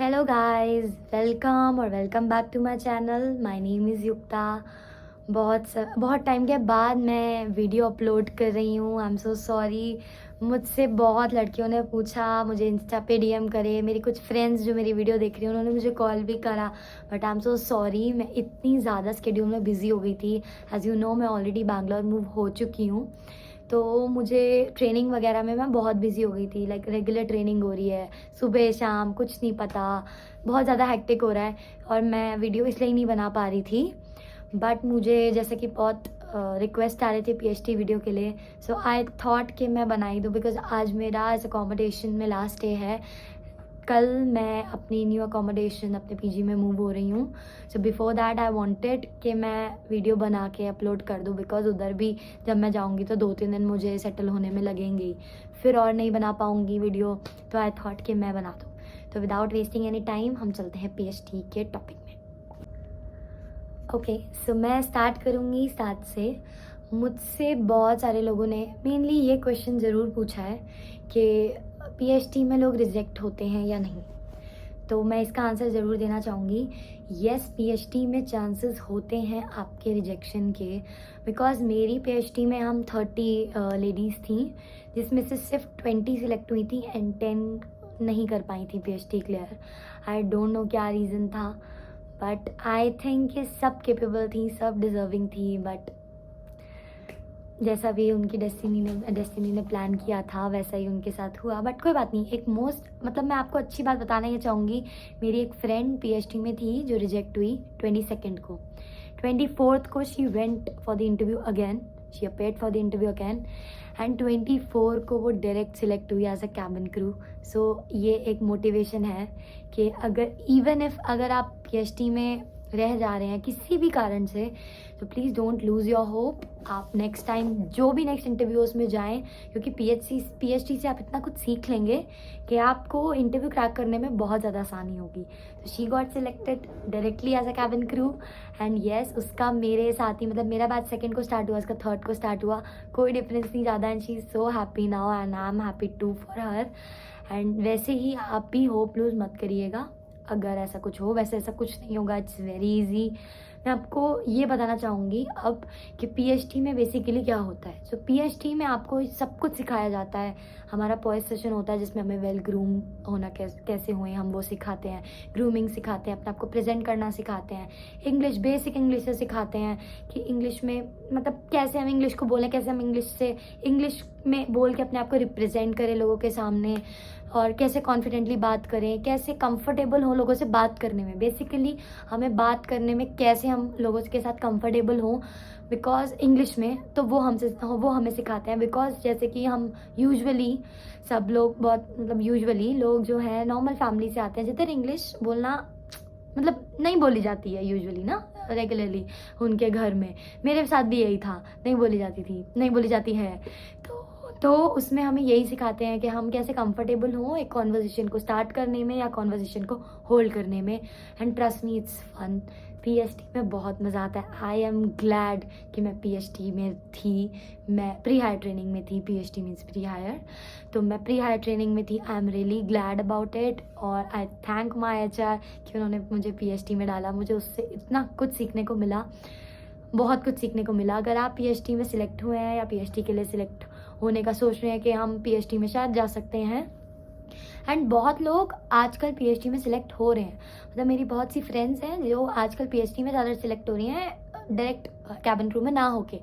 Hello guys, welcome और welcome back to my channel. My name is Yukta. बहुत time के बाद मैं वीडियो अपलोड कर रही हूँ। I am so sorry. मुझसे बहुत लड़कियों ने पूछा, मुझे इंस्टा पे डीएम करे। मेरी कुछ फ्रेंड्स जो मेरी वीडियो देख रही हैं उन्होंने मुझे कॉल भी करा, but I am so sorry. मैं इतनी ज़्यादा शेड्यूल में बिज़ी हो गई थी। एज़ यू नो, मैं ऑलरेडी बैंगलोर मूव हो चुकी हूँ, तो मुझे ट्रेनिंग वगैरह में मैं बहुत बिज़ी हो गई थी। लाइक रेगुलर ट्रेनिंग हो रही है, सुबह शाम, कुछ नहीं पता, बहुत ज़्यादा हेक्टिक हो रहा है और मैं वीडियो इसलिए नहीं बना पा रही थी। बट मुझे जैसे कि बहुत रिक्वेस्ट आ रहे थे पीएचडी वीडियो के लिए, सो आई थॉट कि मैं बनाई दूँ, बिकॉज आज मेरा इस अकोमोडेशन में लास्ट डे है। कल मैं अपनी न्यू अकोमोडेशन अपने पीजी में मूव हो रही हूँ। So before that I wanted कि मैं वीडियो बना के अपलोड कर दूँ, बिकॉज उधर भी जब मैं जाऊँगी तो 2-3 दिन मुझे सेटल होने में लगेंगे ही, फिर और नहीं बना पाऊँगी वीडियो। तो आई थॉट कि मैं बना दूँ। तो विदाउट वेस्टिंग एनी टाइम हम चलते हैं पीएचडी के टॉपिक में। ओके, सो मैं स्टार्ट करूँगी स्टार्ट से। मुझसे बहुत सारे लोगों ने मेनली ये क्वेश्चन ज़रूर पूछा है कि पीएचडी में लोग रिजेक्ट होते हैं या नहीं। तो मैं इसका आंसर ज़रूर देना चाहूँगी। येस, पीएचडी में चांसेस होते हैं आपके रिजेक्शन के, बिकॉज़ मेरी पीएचडी में हम 30 लेडीज़ थी, जिसमें से सिर्फ 20 सिलेक्ट हुई थी एंड 10 नहीं कर पाई थी PhD clear. I don't know क्या रीज़न था, बट आई थिंक ये सब केपेबल थी, सब डिज़र्विंग थी। बट जैसा भी उनकी डेस्टिनी ने प्लान किया था वैसा ही उनके साथ हुआ। बट कोई बात नहीं। एक मैं आपको अच्छी बात बताना ये चाहूँगी। मेरी एक फ्रेंड पीएचडी में थी जो रिजेक्ट हुई 22 को। 24 को she went for the interview again, she appeared for the interview again, and 24 को वो डायरेक्ट सिलेक्ट हुई एज अ कैबिन क्रू। सो ये एक मोटिवेशन है कि अगर आप पीएचडी में रह जा रहे हैं किसी भी कारण से, तो please don't lose your hope. आप नेक्स्ट टाइम जो भी नेक्स्ट इंटरव्यूज़ में जाएं, क्योंकि पीएचडी से आप इतना कुछ सीख लेंगे कि आपको इंटरव्यू क्रैक करने में बहुत ज़्यादा आसानी होगी। तो she got selected directly as a cabin crew, and yes, उसका मेरे साथ ही मेरा बैच 2nd को स्टार्ट हुआ, उसका 3rd को स्टार्ट हुआ। कोई डिफरेंस नहीं ज़्यादा, and she is so happy now and I am happy too for her. And वैसे ही आप भी होप लूज़ मत करिएगा अगर ऐसा कुछ हो। वैसे ऐसा कुछ नहीं होगा, इट्स वेरी इजी। मैं आपको ये बताना चाहूँगी अब कि पीएचडी में बेसिकली क्या होता है। सो पीएचडी में आपको सब कुछ सिखाया जाता है। हमारा पॉइस सेशन होता है जिसमें हमें वेल ग्रूम होना कैसे हुए हम वो सिखाते हैं, ग्रूमिंग सिखाते हैं, अपने आप को प्रेजेंट करना सिखाते हैं, इंग्लिश, बेसिक इंग्लिश से सिखाते हैं कि इंग्लिश में कैसे हम इंग्लिश को बोलें, कैसे हम इंग्लिश में बोल के अपने आप को रिप्रेजेंट करें लोगों के सामने, और कैसे कॉन्फिडेंटली बात करें, कैसे कंफर्टेबल हो लोगों से बात करने में। बेसिकली हमें बात करने में कैसे हम लोगों के साथ कंफर्टेबल हों, बिकॉज इंग्लिश में तो वो हमें सिखाते हैं। बिकॉज जैसे कि हम यूजुअली सब लोग यूजुअली लोग जो हैं नॉर्मल फैमिली से आते हैं जिधर इंग्लिश बोलना नहीं बोली जाती है यूजुअली ना, रेगुलरली उनके घर में। मेरे साथ भी यही था, नहीं बोली जाती है। तो उसमें हमें यही सिखाते हैं कि हम कैसे कंफर्टेबल हों एक कॉन्वर्जेशन को स्टार्ट करने में या कॉन्वर्जेशन को होल्ड करने में। And trust me, it's fun. PhD में बहुत मज़ा आता है। आई एम ग्लैड कि मैं पीएचडी में थी। मैं प्री हायर ट्रेनिंग में थी। पीएचडी मीन्स प्री हायर, तो मैं प्री हायर ट्रेनिंग में थी। I am really glad about it, और आई थैंक माई एचआर कि उन्होंने मुझे पीएचडी में डाला। मुझे उससे इतना कुछ सीखने को मिला, बहुत कुछ सीखने को मिला। अगर आप पीएचडी में सिलेक्ट हुए हैं या पीएचडी के लिए सिलेक्ट होने का सोच रहे हैं कि हम पीएचडी में शायद जा सकते हैं, एंड बहुत लोग आजकल पीएचडी में सिलेक्ट हो रहे हैं। मेरी बहुत सी फ्रेंड्स हैं जो आजकल पीएचडी में ज़्यादा सिलेक्ट हो रही हैं डायरेक्ट कैबिन क्रू में ना होके,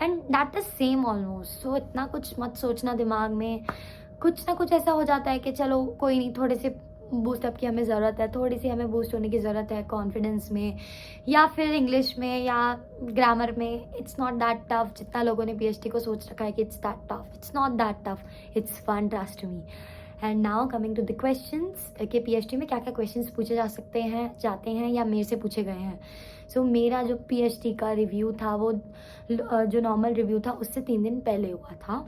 and that is same almost. So इतना कुछ मत सोचना दिमाग में। कुछ ना कुछ ऐसा हो जाता है कि चलो कोई नहीं, थोड़े से बूस्टअप की हमें ज़रूरत है, थोड़ी सी हमें बूस्ट होने की ज़रूरत है कॉन्फिडेंस में या फिर इंग्लिश में या ग्रामर में। इट्स नॉट दैट टफ जितना लोगों ने पीएचडी को सोच रखा है कि it's that tough. It's not that tough, it's fun, trust me. And now coming to the questions कि पीएचडी में क्या क्या क्वेश्चंस पूछे जाते हैं या मेरे से पूछे गए हैं। सो मेरा जो पीएचडी का रिव्यू था वो जो नॉर्मल रिव्यू था उससे 3 दिन पहले हुआ था।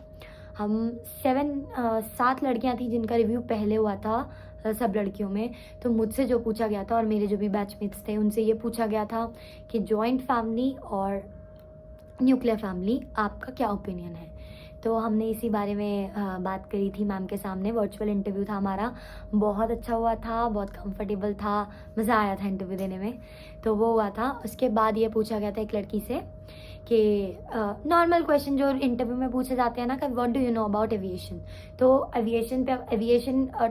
हम 7 लड़कियां थी जिनका रिव्यू पहले हुआ था, सब लड़कियों में। तो मुझसे जो पूछा गया था और मेरे जो भी बैचमेट्स थे उनसे ये पूछा गया था कि जॉइंट फैमिली और न्यूक्लियर फैमिली आपका क्या ओपिनियन है। तो हमने इसी बारे में बात करी थी मैम के सामने। वर्चुअल इंटरव्यू था हमारा, बहुत अच्छा हुआ था, बहुत कंफर्टेबल था, मज़ा आया था इंटरव्यू देने में। तो वो हुआ था। उसके बाद ये पूछा गया था एक लड़की से कि नॉर्मल क्वेश्चन जो इंटरव्यू में पूछे जाते हैं ना, कि what do you know about aviation. तो एविएशन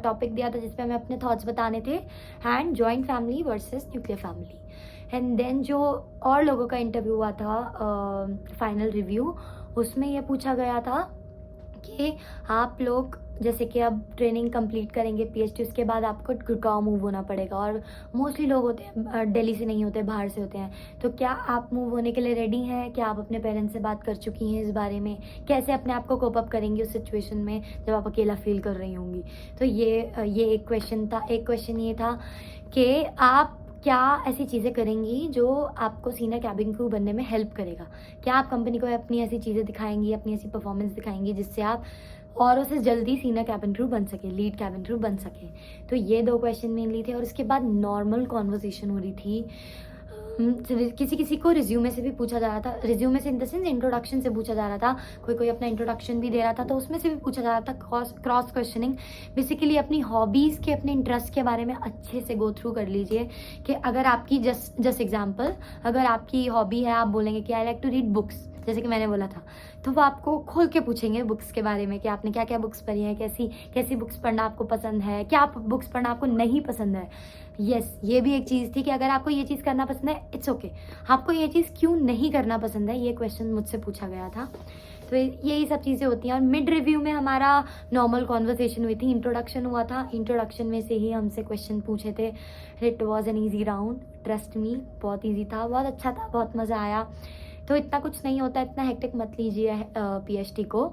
टॉपिक दिया था जिसपे हमें अपने थॉट्स बताने थे, and joint family versus nuclear family. And then जो और लोगों का इंटरव्यू हुआ था, फाइनल रिव्यू, उसमें ये पूछा गया था कि आप लोग जैसे कि अब ट्रेनिंग कंप्लीट करेंगे पीएचडी, उसके बाद आपको गुड़गांव मूव होना पड़ेगा, और मोस्टली लोग होते हैं दिल्ली से नहीं होते, बाहर से होते हैं। तो क्या आप मूव होने के लिए रेडी हैं? क्या आप अपने पेरेंट्स से बात कर चुकी हैं इस बारे में? कैसे अपने आप को कोप अप करेंगी उस सिचुएशन में जब आप अकेला फील कर रही होंगी? तो ये एक क्वेश्चन था। एक क्वेश्चन ये था कि आप क्या ऐसी चीज़ें करेंगी जो आपको सीनियर कैबिन क्रू बनने में हेल्प करेगा? क्या आप कंपनी को अपनी ऐसी चीज़ें दिखाएंगी, अपनी ऐसी परफॉर्मेंस दिखाएंगी जिससे आप औरों से जल्दी सीनियर कैबिन क्रू बन सके, लीड कैबिन क्रू बन सके? तो ये 2 क्वेश्चन मेनली थे। और उसके बाद नॉर्मल कॉन्वर्सेशन हो रही थी। किसी किसी को रिज्यूमे से भी पूछा जा रहा था, रिज्यूमे से इन द सेंस इंट्रोडक्शन से पूछा जा रहा था, कोई कोई अपना इंट्रोडक्शन भी दे रहा था, तो उसमें से भी पूछा जा रहा था क्रॉस क्वेश्चनिंग। बेसिकली अपनी हॉबीज़ के, अपने इंटरेस्ट के बारे में अच्छे से गो थ्रू कर लीजिए कि अगर आपकी जस्ट एग्जाम्पल, अगर आपकी हॉबी है, आप बोलेंगे कि I like to read books, जैसे कि मैंने बोला था, तो वो आपको खोल के पूछेंगे बुक्स के बारे में कि आपने क्या क्या बुक्स पढ़ी हैं, कैसी कैसी बुक्स पढ़ना आपको पसंद है, क्या बुक्स पढ़ना आपको नहीं पसंद है। ये भी एक चीज़ थी कि अगर आपको ये चीज़ करना पसंद है, इट्स ओके, आपको ये चीज़ क्यों नहीं करना पसंद है, ये क्वेश्चन मुझसे पूछा गया था। तो यही सब चीज़ें होती हैं। और मिड रिव्यू में हमारा नॉर्मल कॉन्वर्सेशन हुई थी, इंट्रोडक्शन हुआ था, इंट्रोडक्शन में से ही हमसे क्वेश्चन पूछे थे। It was an easy round, trust me, बहुत ईजी था, बहुत अच्छा था, बहुत मज़ा आया। तो इतना कुछ नहीं होता, इतना हेक्टिक मत लीजिए पीएचडी को।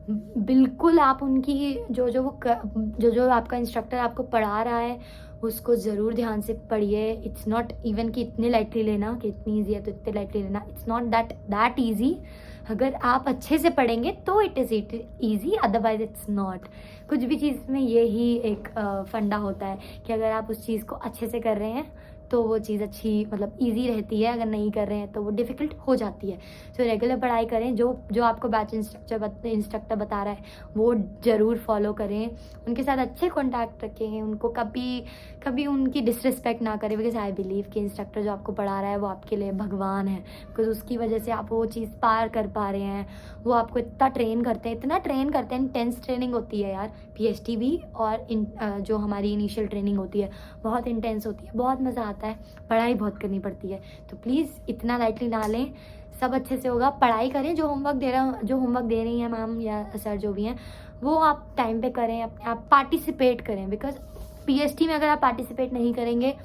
बिल्कुल आप उनकी जो आपका इंस्ट्रक्टर आपको पढ़ा रहा है उसको ज़रूर ध्यान से पढ़िए। इट्स नॉट इवन कि इतने लाइटली लेना कि इतनी ईजी है तो इतने लाइटली लेना, इट्स नॉट दैट ईजी। अगर आप अच्छे से पढ़ेंगे तो it is easy, otherwise it's not. कुछ भी चीज़ में यही एक फंडा होता है कि अगर आप उस चीज़ को अच्छे से कर रहे हैं तो वो चीज़ अच्छी, मतलब इजी रहती है, अगर नहीं कर रहे हैं तो वो डिफ़िकल्ट हो जाती है। तो रेगुलर पढ़ाई करें, जो आपको बैच इंस्ट्रक्टर बता रहा है वो ज़रूर फॉलो करें, उनके साथ अच्छे कॉन्टैक्ट रखें, उनको कभी उनकी डिसरिस्पेक्ट ना करें, बिकॉज आई बिलीव कि इंस्ट्रक्टर जो आपको पढ़ा रहा है वो आपके लिए भगवान है, बिकॉज उसकी वजह से आप वो चीज़ पार कर पा रहे हैं। वो आपको इतना ट्रेन करते हैं, इंटेंस ट्रेनिंग होती है यार पीएचडी भी, और जो हमारी इनिशियल ट्रेनिंग होती है बहुत इंटेंस होती है, बहुत मज़ा आता है, पढ़ाई बहुत करनी पड़ती है। तो प्लीज़ इतना लाइटली ना लें, सब अच्छे से होगा। पढ़ाई करें, जो होमवर्क दे रही हैं मैम या सर जो भी हैं, वो आप टाइम पे करें, अपने आप पार्टिसिपेट करें, बिकॉज पीएचडी में अगर आप पार्टिसिपेट नहीं करेंगे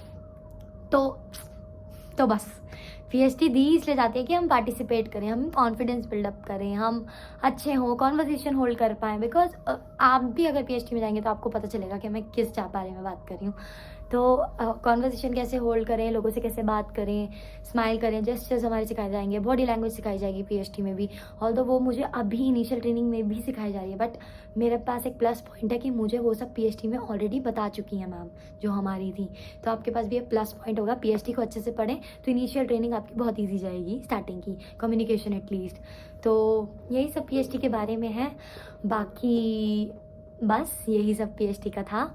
तो बस पीएचडी दी इसलिए जाती है कि हम पार्टिसिपेट करें, हम कॉन्फिडेंस बिल्डअप करें, हम अच्छे हों, कॉन्वर्सेशन होल्ड कर पाएँ। बिकॉज आप भी अगर पीएचडी में जाएंगे तो आपको पता चलेगा कि मैं किस बारे में बात कर रही हूँ। तो कॉन्वर्सेशन कैसे होल्ड करें, लोगों से कैसे बात करें, स्माइल करें, जेस्चर्स हमारे सिखाए जाएंगे, बॉडी लैंग्वेज सिखाई जाएगी पीएचडी में भी। ऑल्दो वो मुझे अभी इनिशियल ट्रेनिंग में भी सिखाई जा रही है, बट मेरे पास एक प्लस पॉइंट है कि मुझे वो सब पीएचडी में ऑलरेडी बता चुकी हैं मैम जो हमारी थी। तो आपके पास भी एक प्लस पॉइंट होगा, पीएचडी को अच्छे से पढ़ें तो इनिशियल ट्रेनिंग आपकी बहुत ईजी जाएगी, स्टार्टिंग की कम्युनिकेशन एटलीस्ट। तो यही सब पीएचडी के बारे में है। बाकी बस यही सब पीएचडी का था।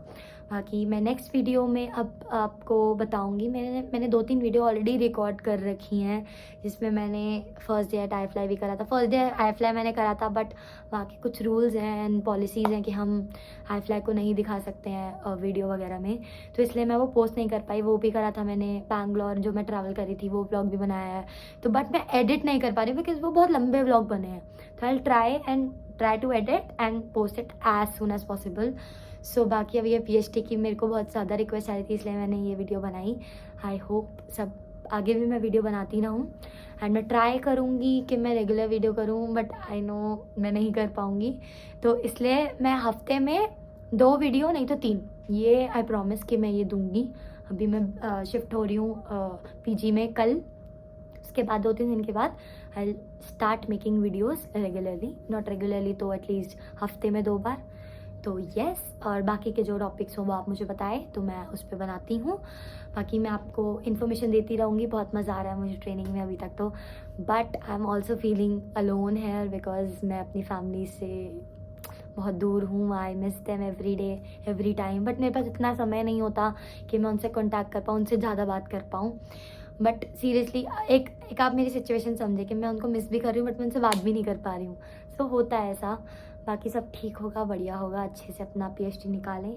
बाकी मैं नेक्स्ट वीडियो में अब आपको बताऊंगी। मैंने 2-3 वीडियो ऑलरेडी रिकॉर्ड कर रखी हैं, जिसमें मैंने फर्स्ट डे एट आई भी करा था। फर्स्ट डे आई मैंने करा था, बट बाकी कुछ रूल्स हैं एंड पॉलिसीज़ हैं कि हम आई को नहीं दिखा सकते हैं वीडियो वगैरह में, तो इसलिए मैं वो पोस्ट नहीं कर पाई। वो भी करा था मैंने, बैंगलोर जो मैं ट्रैवल करी थी वो व्लॉग भी बनाया है, तो बट मैं एडिट नहीं कर पा रही बिकॉज वो बहुत लंबे व्लॉग बने हैं। तो I try to edit and post it as soon as possible. So बाकी अब ये पीएचडी की मेरे को बहुत ज़्यादा रिक्वेस्ट आ रही थी, इसलिए मैंने ये वीडियो बनाई। आई होप सब आगे भी मैं वीडियो बनाती रहूँ, एंड मैं ट्राई करूँगी कि मैं रेगुलर वीडियो करूँ, बट आई नो मैं नहीं कर पाऊँगी। तो इसलिए मैं हफ्ते में 2 वीडियो, नहीं तो 3, ये आई प्रॉमिस कि मैं ये दूँगी। अभी मैं शिफ्ट हो रही हूँ पीजी में कल, उसके बाद 2-3 दिन के बाद I start making videos regularly, not regularly तो एटलीस्ट हफ्ते में 2 बार। तो यस, और बाकी के जो टॉपिक्स हों वो आप मुझे बताएं तो मैं उस पर बनाती हूँ। बाकी मैं आपको इन्फॉर्मेशन देती रहूँगी। बहुत मज़ा आ रहा है मुझे ट्रेनिंग में अभी तक तो, but I am also feeling alone here because मैं अपनी फैमिली से बहुत दूर हूँ। I miss them every day every time, but मेरे पास इतना समय नहीं होता कि मैं उनसे कॉन्टैक्ट कर पाऊँ, उनसे ज़्यादा बात कर पाऊँ। बट सीरियसली एक आप मेरी सिचुएशन समझे कि मैं उनको मिस भी कर रही हूँ बट मैं उनसे बात भी नहीं कर पा रही हूँ। सो होता है ऐसा। बाकी सब ठीक होगा, बढ़िया होगा, अच्छे से अपना PhD निकालें।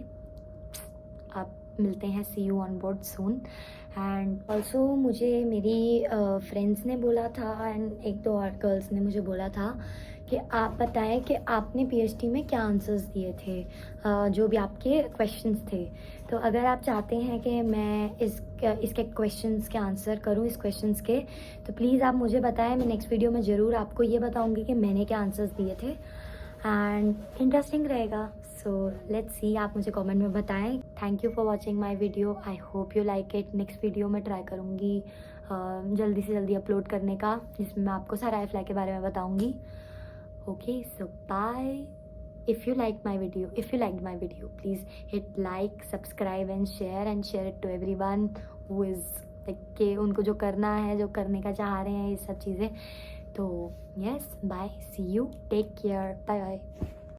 आप मिलते हैं, see you on board soon. And also मुझे मेरी फ्रेंड्स ने बोला था एंड एक दो और गर्ल्स ने मुझे बोला था कि आप बताएं कि आपने PhD में क्या आंसर्स दिए थे, जो भी आपके क्वेश्चंस थे। तो अगर आप चाहते हैं कि मैं इसके क्वेश्चंस के आंसर करूं, इस क्वेश्चंस के, तो प्लीज़ आप मुझे बताएं। मैं नेक्स्ट वीडियो में ज़रूर आपको ये बताऊंगी कि मैंने क्या आंसर्स दिए थे एंड इंटरेस्टिंग रहेगा। सो लेट्स सी, आप मुझे कमेंट में बताएं। Thank you for watching my video, I hope you like it. Next video में ट्राई करूँगी जल्दी से जल्दी अपलोड करने का, जिसमें मैं आपको सारा आई के बारे में बताऊँगी। Okay, so bye. If you liked my video, please hit like, subscribe and share it to everyone who is like कि उनको जो करना है, जो करने का चाह रहे हैं ये सब चीज़ें। तो yes, bye, see you, take care, bye bye.